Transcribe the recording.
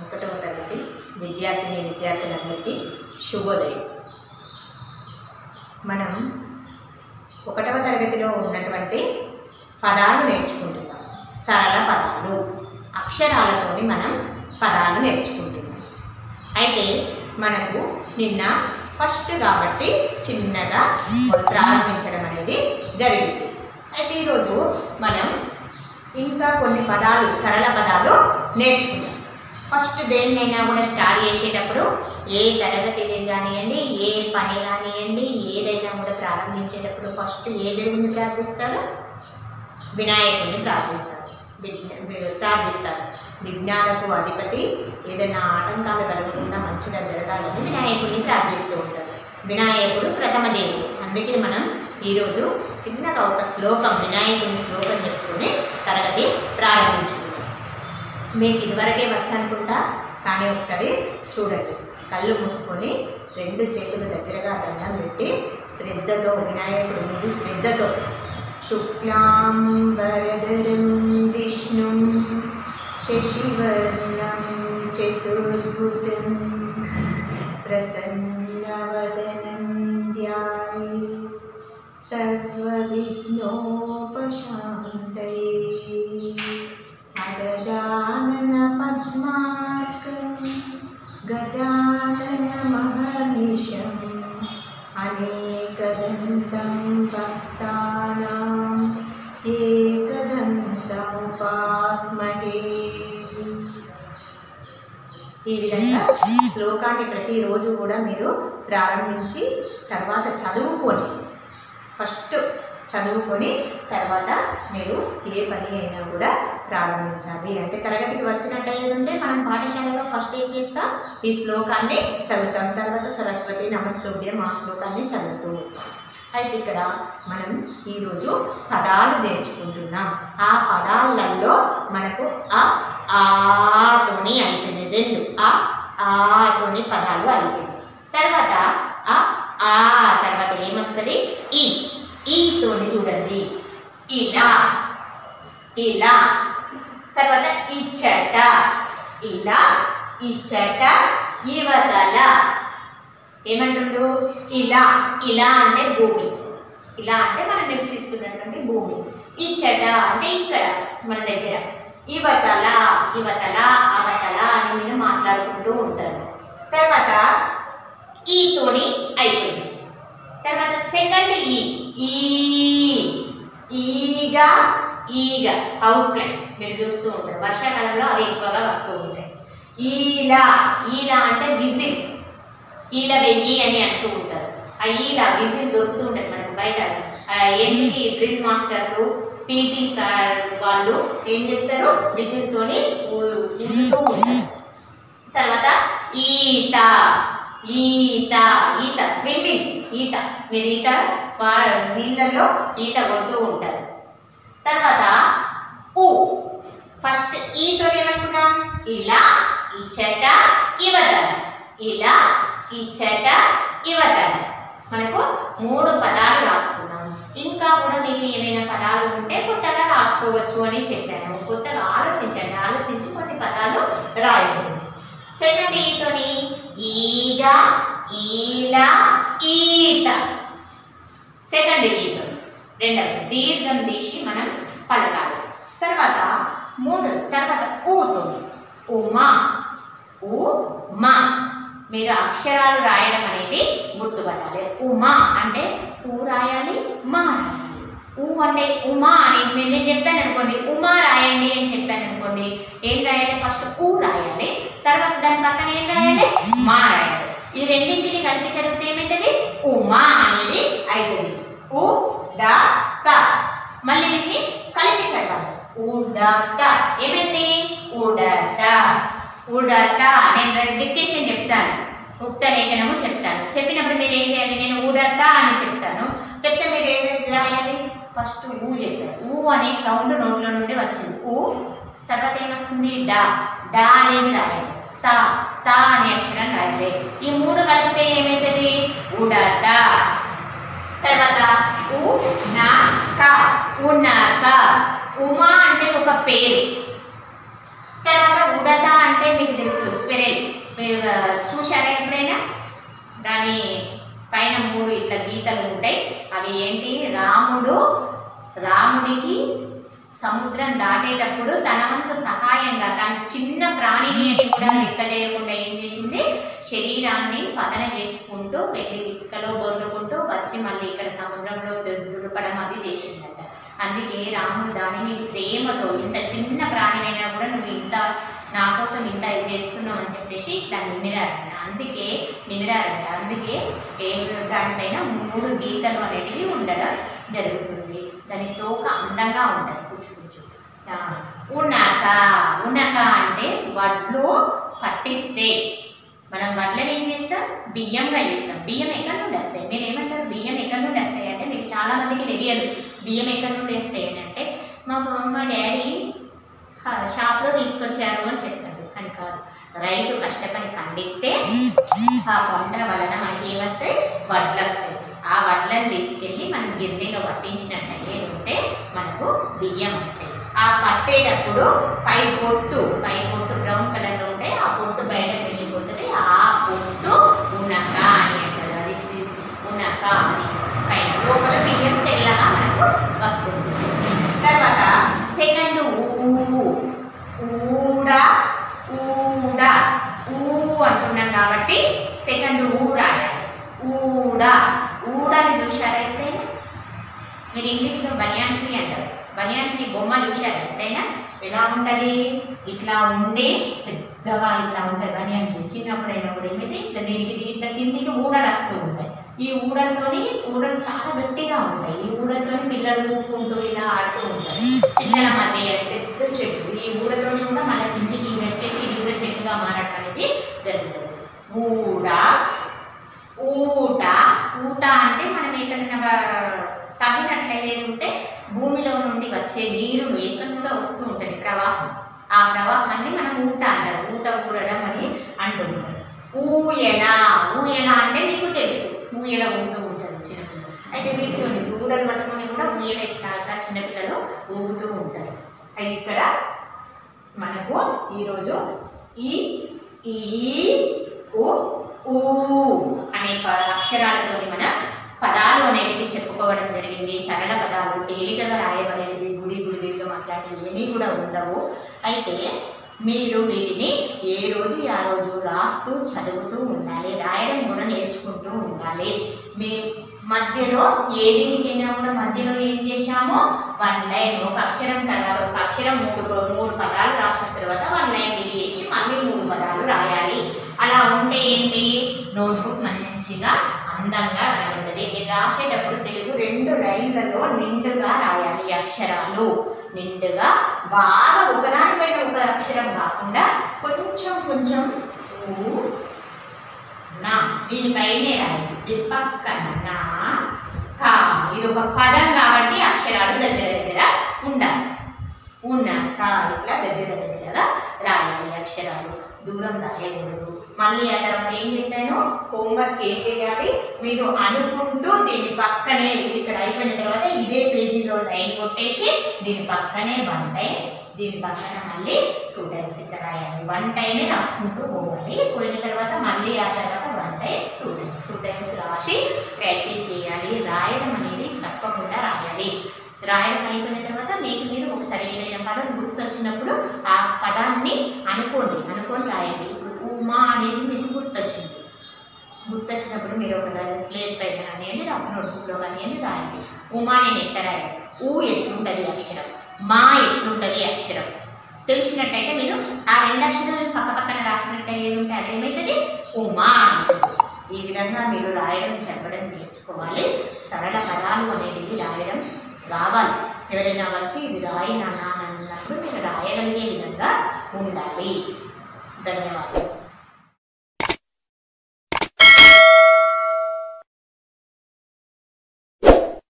ఒకటవ తరగతి విద్యార్థులందరికీ శుభోదయం. మనం ఒకటవ తరగతిలో ఉన్నటువంటి పదాలు నేర్చుకుంటున్నాం. సరళ పదాలు, అక్షరాలతోని మనం పదాలు నేర్చుకుంటున్నాం. అయితే మనకు నిన్న ఫస్ట్ కాబట్టి చిన్నగా ప్రారంభించడం అనేది జరిగింది. అయితే ఈరోజు మనం ఇంకా కొన్ని పదాలు, సరళ పదాలు నేర్చుకుందాం. ఫస్ట్ దేన్నైనా కూడా స్టార్ట్ చేసేటప్పుడు ఏ తరగతి కానివ్వండి, ఏ పని కానివ్వండి, ఏదైనా కూడా ప్రారంభించేటప్పుడు ఫస్ట్ ఏ దేవుడిని ప్రార్థిస్తారు? వినాయకుడిని ప్రార్థిస్తారు. విజ్ఞానకు అధిపతి, ఏదైనా ఆటంకాలు కలగకుండా మంచిగా జరగాలని వినాయకుడిని ప్రార్థిస్తూ ఉంటారు. వినాయకుడు ప్రథమ దేవుడు. అందుకే మనం ఈరోజు చిన్నగా ఒక శ్లోకం, వినాయకుని శ్లోకం చెప్పుకుని తరగతి ప్రారంభించుకుందాం. మీకు ఇదివరకే వచ్చనుకుంటా, కానీ ఒకసారి చూడండి. కళ్ళు మూసుకొని రెండు చేతులు దగ్గరగా దండం పెట్టి శ్రద్ధతో, వినాయకుడు ముందు శ్రద్ధతో, శుక్లాంబరధరం విష్ణుం శశివర్ణం చతుర్భుజం ప్రసన్నవదనం ధ్యాయేత్ సర్వవిఘ్నోపశాంతయే. గజానన పద్మార్కం గజాననమహర్నిశం అనేకదంతం భక్తానాం ఏకదంతముపాస్మహే. ఈ విధంగా శ్లోకాన్ని ప్రతిరోజు కూడా మీరు ప్రారంభించి తర్వాత చదువుకొని, ఫస్ట్ చదువుకొని తర్వాత మీరు ఏ పని అయినా కూడా ప్రారంభించాలి. అంటే తరగతికి వచ్చినట్టు అయ్యేదంటే మనం పాఠశాలలో ఫస్ట్ ఏం చేస్తాం? ఈ శ్లోకాన్ని చదువుతాం. తర్వాత సరస్వతి నమస్తుభ్యం ఆ శ్లోకాన్ని చదువుతూ ఉంటాం. అయితే ఇక్కడ మనం ఈరోజు పదాలు నేర్చుకుంటున్నాం. ఆ పదాలలో మనకు ఆతోని అయిపోయినాయి. రెండు ఆతోని పదాలు అయిపోయినాయి. తర్వాత ఆ తర్వాత ఏమొస్తుంది? ఈతోని చూడండి, ఇలా ఇలా. తర్వాత ఇచ్చట, ఇలా ఇచ్చట. ఇవతల ఏమంటుండు? ఇలా. ఇలా అంటే భూమి, ఇలా అంటే మనం నివసిస్తున్నటువంటి భూమి. ఇచ్చట అంటే ఇక్కడ మన దగ్గర. ఇవతల, ఇవతల అవతల అని మీరు మాట్లాడుకుంటూ ఉంటారు. తర్వాత ఈతోని అయిపోయింది. తర్వాత సెకండ్ ఈగా, ఈగ, హౌస్ ప్లాంట్ మీరు చూస్తూ ఉంటారు. వర్షాకాలంలో అవి ఎక్కువగా వస్తూ ఉంటాయి. ఈలా, ఈలా అంటే విజిల్, ఈల వెయ్యి అని అంటూ ఉంటారు. ఆ ఈల విజిల్ దొరుకుతూ ఉంటుంది మనకు బయట. ఏంటి డ్రిల్ మాస్టర్లు, పీటీ సార్ వాళ్ళు ఏం చేస్తారు? విజిల్తోని ఊదుతూ ఉంటారు. తర్వాత ఈత, ఈత ఈత స్విమ్మింగ్, ఈత మీరు ఈత నీళ్ళల్లో ఈత కొడుతూ ఉంటారు. తర్వాత ఫస్ట్ ఈతో ఏమనుకున్నాం? ఇలా ఇచ్చట ఇవతల, ఇలా ఇచ్చట ఇవతల. మనకు 3 పదాలు రాసుకున్నాం. ఇంకా కూడా మీకు ఏమైనా పదాలు ఉంటే కొత్తగా రాసుకోవచ్చు అని చెప్పాను. కొత్తగా ఆలోచించండి, ఆలోచించి కొన్ని పదాలు రాయండి. సెకండ్ ఈతోని ఈగ, ఈల, ఈత. సెకండ్ ఈతోని రెండవది దీర్ఘం తీసి మనం పలకాలి. తర్వాత తర్వాత ఊతోని ఉమా, ఉమా. మీరు అక్షరాలు రాయడం అనేది గుర్తుపట్టాలి. ఉమా అంటే ఊ రాయాలి, మా రాయాలి. ఊ అంటే ఉమా అని నేను చెప్పాను అనుకోండి, ఉమా రాయండి అని చెప్పాను అనుకోండి, ఏం రాయాలి? ఫస్ట్ ఊ రాయాలి, తర్వాత దాని పక్కన ఏం రాయాలి? మా రాయాలి. ఈ రెండింటిని కలిపి చదివితే ఏమవుతుంది? ఉమా అనేది అవుతుంది. ఉ డా త. మళ్ళీ వీటిని కలిపి చదవాలి. ఉడత ఏమైంది? ఉడత, ఉడత. నేను డిక్టేషన్ చెప్తాను, ఉక్త లేఖనము చెప్తాను. చెప్పినప్పుడు మీరు ఏం చేయాలి? నేను ఉడత అని చెప్తాను. చెప్తే మీరు ఏం రాయాలి? ఫస్ట్ ఊ చెప్పారు. ఊ అనే సౌండ్ నోట్లో నుండి వచ్చింది. ఊ తర్వాత ఏమొస్తుంది? డా, డా అనేది రాయాలి. తా, తా అనే అక్షరం రాయాలి. ఈ 3 కలిపితే ఏమవుతుంది? ఉడత. తర్వాత ఉనక, ఉనక. ఉమా అంటే ఒక పేరు. తర్వాత ఉడత అంటే మీకు తెలుసు చెరెల్ మీరు చూశారా ఎప్పుడైనా? దాని పైన 3 ఇట్లా గీతలు ఉంటాయి. అవి ఏంటి? రాముడికి సముద్రం దాటేటప్పుడు తన వంతు సహాయంగా తన చిన్న ప్రాణిని కూడా లెక్క చేయకుండా ఏం చేసింది? శరీరాన్ని పతన చేసుకుంటూ వెళ్ళి ఇసుకలో బొందుకుంటూ వచ్చి మళ్ళీ ఇక్కడ సముద్రంలో దులపడం అది చేసిందట. అందుకే రాముడు దానిని ప్రేమతో, ఇంత చిన్న ప్రాణినైనా కూడా నువ్వు ఇంత నా కోసం ఇంత చేస్తున్నావు అని చెప్పేసి ఇట్లా నిమిరారంట. అందుకే దానిపైన 3 గీతలు అనేవి ఉండడం జరుగుతుంది. దాని తోక అందంగా ఉంటుంది, కూర్చు. ఉనక అంటే వడ్లు పట్టిస్తే, మనం వడ్లను ఏం చేస్తాం? బియ్యంగా చేస్తాం. బియ్యం ఎక్కడి నుండి వస్తాయి? మీరు ఏమంటారు? బియ్యం ఎక్కడి నుండి వస్తాయి అంటే మీకు చాలా మందికి తెలియదు. బియ్యం ఎక్కడి నుండి వస్తాయి అంటే మా డాడీ షాప్లో తీసుకొచ్చారు అని చెప్తారు. అని కాదు, రైతు కష్టపడి పండిస్తే ఆ పంట వలన మనకి ఏమొస్తాయి? వడ్లు వస్తాయి. ఆ వడ్లను తీసుకెళ్ళి మనం గిన్నెలో పట్టించినట్టు ఉంటే మనకు బియ్యం వస్తాయి. ఆ పట్టేటప్పుడు పై పొట్టు బ్రౌన్ కలర్లో ఉంటే ఆ పొట్టు బయటకు వెళ్ళిపోతుంది. ఆ పొట్టు ఉనక అని అంటారు. అది ఉనక అని పైన లోపల బియ్యం తెల్లగా మనకు వస్తుంది. తర్వాత సెకండ్ ఊడ అంటున్నాం కాబట్టి సెకండ్ రాయాలి. ఊడని చూశారా ఎప్పుడైనా? మీరు ఇంగ్లీష్లో బనియాన్ ట్రీ అంటారు. బనియాన్ ట్రీ బొమ్మ చూశారా ఎప్పుడైనా? ఎలా ఉంటుంది? ఇట్లా ఉండి పెద్దగా ఇట్లా ఉంటుంది బనియాన్ ట్రీ. చిన్నప్పుడైనా కూడా ఏమైతే ఇట్లా ఇట్లా కిందికి ఊడలు వస్తూ ఉంటాయి. ఈ ఊడలు చాలా గట్టిగా ఉంటాయి. ఈ ఊడలతో పిల్లలు ఊపుకుంటూ ఇలా ఆడుతూ ఉంటారు. పిల్లల మధ్య పెద్ద చెట్టు. ఈ ఊడతోని కూడా మళ్ళీ కిందికి వచ్చేసి ఇది కూడా చెట్టుగా మారడం అనేది జరుగుతుంది. ఊట అంటే మనం ఎక్కడైనా తవ్వినట్లయితే ఉంటే భూమిలో నుండి వచ్చే నీరు ఎక్కడి నుండో వస్తూ ఉంటుంది, ప్రవాహం. ఆ ప్రవాహాన్ని మనం ఊట అంటారు. ఊడడం అని అంటుంటారు. ఊయల అంటే మీకు తెలుసు, ఊయల ఊగుతూ ఉంటుంది చిన్నపిల్లలు. అయితే వీటితో ఊడలు పట్టుకొని కూడా ఊయల ఇట్లా చిన్నపిల్లలు ఊగుతూ ఉంటారు. అయితే ఇక్కడ మనకు ఈరోజు ఈ ఊ అనే అక్షరాలతోని మన పదాలు అనేవి చెప్పుకోవడం జరిగింది. సరళ పదాలు, తేలికగా రాయబడేవి, గుడిలో మాట్లాడేవి ఏమీ కూడా ఉండవు. అయితే మీరు వీటిని ఏ రోజు ఆ రోజు రాస్తూ చదువుతూ ఉండాలి. రాయడం కూడా నేర్చుకుంటూ ఉండాలి. మీ మధ్యలో ఏదికైనా కూడా మధ్యలో ఏం చేశామో 1 లైన్, ఒక అక్షరం తర్వాత ఒక అక్షరం 3 పదాలు రాసిన తర్వాత 1 లైన్ చేసి మళ్ళీ 3 పదాలు రాయాలి. అలా ఉంటే ఏంటి? నోట్బుక్ మంచిగా అందంగా రాయబడుతుంది. మీరు రాసేటప్పుడు తెలుగు 2 లైన్లలో నిండుగా రాయాలి. అక్షరాలు నిండుగా బాగా ఒకదానిపైన ఒక అక్షరం కాకుండా కొంచెం నా దీనిపైనే రాయాలి. పక్కన నా కా, ఇది ఒక పదం కాబట్టి అక్షరాలు దగ్గర ఉండాలి. ఇట్లా దగ్గరగా రాయాలి. అక్షరాలు దూరం రాయకూడదు. మళ్ళీ ఆ తర్వాత ఏం చెప్పాను? హోంవర్క్ ఏం చేయాలి? మీరు అనుకుంటూ దీని పక్కనే ఇక్కడ అయిపోయిన తర్వాత ఇదే పేజీలో లైన్ కొట్టేసి దీని పక్కనే 1 టైం, దీని పక్కన మళ్ళీ 2 టైమ్స్ ఇట్లా రాయాలి. 1 టైమే రాసుకుంటూ పోవాలి. పోయిన తర్వాత మళ్ళీ ఆ తర్వాత 1 టైం 2 టైమ్స్ రాసి ప్రాక్టీస్ చేయాలి. రాయడం అనేది తప్పకుండా రాయాలి. రాయడం అయిపోయిన తర్వాత మీకు మీరు ఒకసారి ఏదైనా పదం గుర్తొచ్చినప్పుడు ఆ పదాన్ని అనుకొని రాయండి. ఉమా అనేది మీకు గుర్తొచ్చినప్పుడు మీరు ఒక స్లేట్ పైన కానివ్వండి, రఫ్ నోట్బుక్లో కానివ్వండి రాయండి. ఉమా నేను ఎట్లా రాయాలి? ఊ ఎట్లుంటుంది అక్షరం, మా ఎట్లుంటుంది అక్షరం తెలిసినట్టయితే మీరు ఆ 2 అక్షరాలను పక్కన రాసినట్టయితే ఉంటే అదేమవుతుంది? ఉమా అంటుంది. ఈ విధంగా మీరు రాయడం చెప్పడం నేర్చుకోవాలి. సరళ పదాలు అనేటివి రాయడం రావాలి. ఎవరైనా వచ్చి ఇది రాయి నాన్న అన్నప్పుడు మీరు రాయగలిగే విధంగా ఉండాలి. ధన్యవాదాలు.